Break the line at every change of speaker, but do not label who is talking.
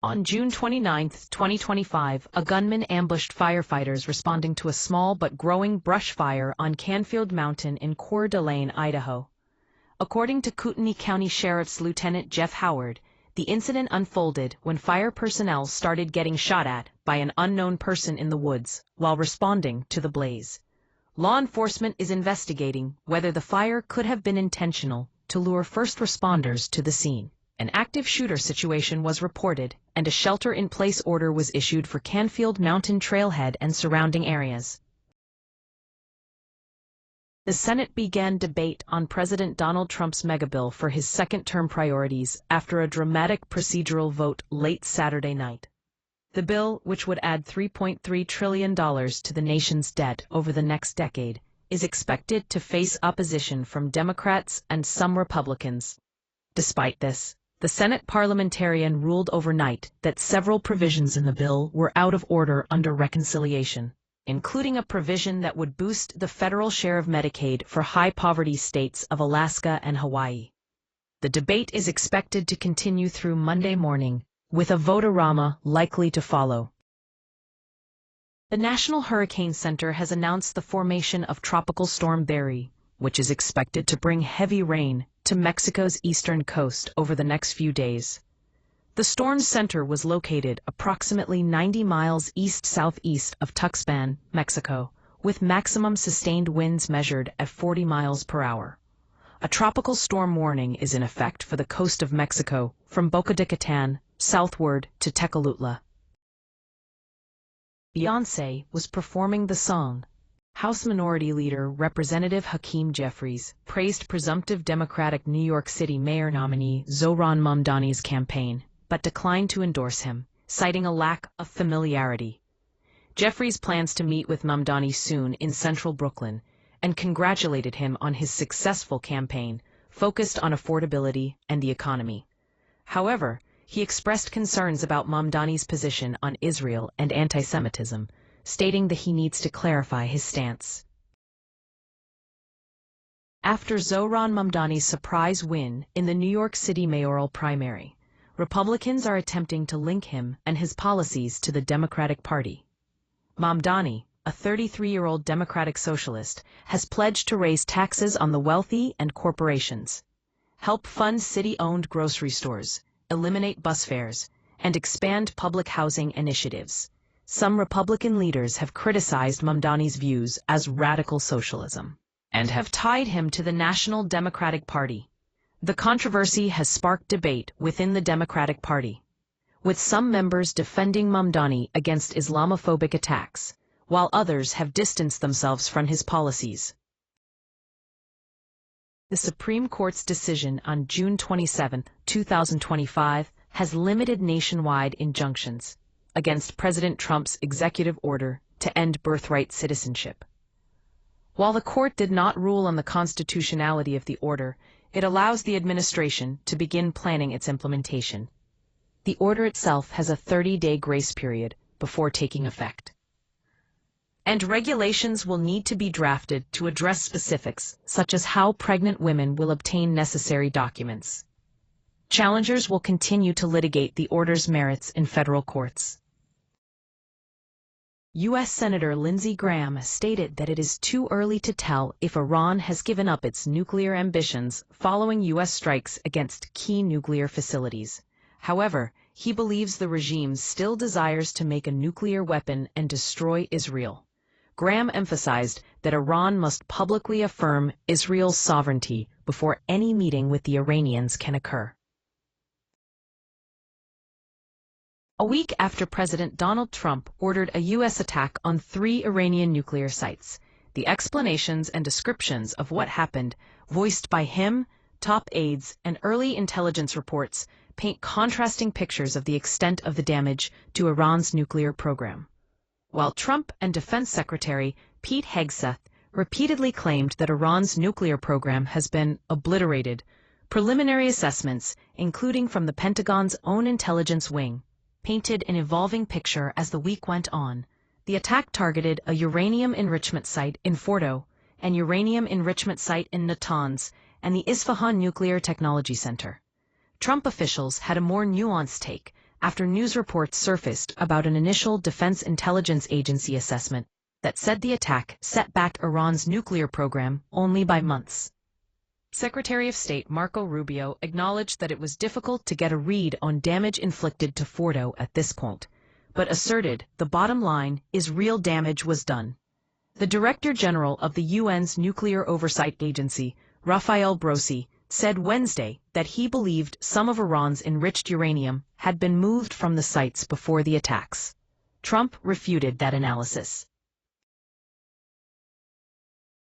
On June 29, 2025, a gunman ambushed firefighters responding to a small but growing brush fire on Canfield Mountain in Coeur d'Alene, Idaho. According to Kootenai County Sheriff's Lieutenant Jeff Howard, the incident unfolded when fire personnel started getting shot at by an unknown person in the woods while responding to the blaze. Law enforcement is investigating whether the fire could have been intentional to lure first responders to the scene. An active shooter situation was reported, and a shelter-in-place order was issued for Canfield Mountain Trailhead and surrounding areas. The Senate began debate on President Donald Trump's megabill for his second-term priorities after a dramatic procedural vote late Saturday night. The bill, which would add $3.3 trillion to the nation's debt over the next decade, is expected to face opposition from Democrats and some Republicans. Despite this, the Senate parliamentarian ruled overnight that several provisions in the bill were out of order under reconciliation, including a provision that would boost the federal share of Medicaid for high-poverty states of Alaska and Hawaii. The debate is expected to continue through Monday morning, with a vote-a-rama likely to follow. The National Hurricane Center has announced the formation of Tropical Storm Barry, which is expected to bring heavy rain to Mexico's eastern coast over the next few days. The storm's center was located approximately 90 miles east-southeast of Tuxpan, Mexico, with maximum sustained winds measured at 40 miles per hour. A tropical storm warning is in effect for the coast of Mexico from Boca de Catan southward to Tecolootla. Beyoncé was performing the song. House Minority Leader Representative Hakeem Jeffries praised presumptive Democratic New York City mayor nominee Zohran Mamdani's campaign, but declined to endorse him, citing a lack of familiarity. Jeffries plans to meet with Mamdani soon in central Brooklyn and congratulated him on his successful campaign, focused on affordability and the economy. However, he expressed concerns about Mamdani's position on Israel and anti-Semitism, stating that he needs to clarify his stance. After Zohran Mamdani's surprise win in the New York City mayoral primary, Republicans are attempting to link him and his policies to the Democratic Party. Mamdani, a 33-year-old Democratic socialist, has pledged to raise taxes on the wealthy and corporations, help fund city-owned grocery stores, eliminate bus fares, and expand public housing initiatives. Some Republican leaders have criticized Mamdani's views as radical socialism and have tied him to the National Democratic Party. The controversy has sparked debate within the Democratic Party, with some members defending Mamdani against Islamophobic attacks, while others have distanced themselves from his policies. The Supreme Court's decision on June 27, 2025, has limited nationwide injunctions against President Trump's executive order to end birthright citizenship. While the court did not rule on the constitutionality of the order, it allows the administration to begin planning its implementation. The order itself has a 30-day grace period before taking effect. And regulations will need to be drafted to address specifics, such as how pregnant women will obtain necessary documents. Challengers will continue to litigate the order's merits in federal courts. U.S. Senator Lindsey Graham stated that it is too early to tell if Iran has given up its nuclear ambitions following U.S. strikes against key nuclear facilities. However, he believes the regime still desires to make a nuclear weapon and destroy Israel. Graham emphasized that Iran must publicly affirm Israel's sovereignty before any meeting with the Iranians can occur. A week after President Donald Trump ordered a U.S. attack on 3 Iranian nuclear sites, the explanations and descriptions of what happened, voiced by him, top aides, and early intelligence reports, paint contrasting pictures of the extent of the damage to Iran's nuclear program. While Trump and Defense Secretary Pete Hegseth repeatedly claimed that Iran's nuclear program has been obliterated, preliminary assessments, including from the Pentagon's own intelligence wing, painted an evolving picture as the week went on. The attack targeted a uranium enrichment site in Fordo, an uranium enrichment site in Natanz, and the Isfahan Nuclear Technology Center. Trump officials had a more nuanced take, after news reports surfaced about an initial Defense Intelligence Agency assessment that said the attack set back Iran's nuclear program only by months. Secretary of State Marco Rubio acknowledged that it was difficult to get a read on damage inflicted to Fordo at this point, but asserted the bottom line is real damage was done. The Director General of the UN's Nuclear Oversight Agency, Rafael Grossi, said Wednesday that he believed some of Iran's enriched uranium had been moved from the sites before the attacks. Trump refuted that analysis.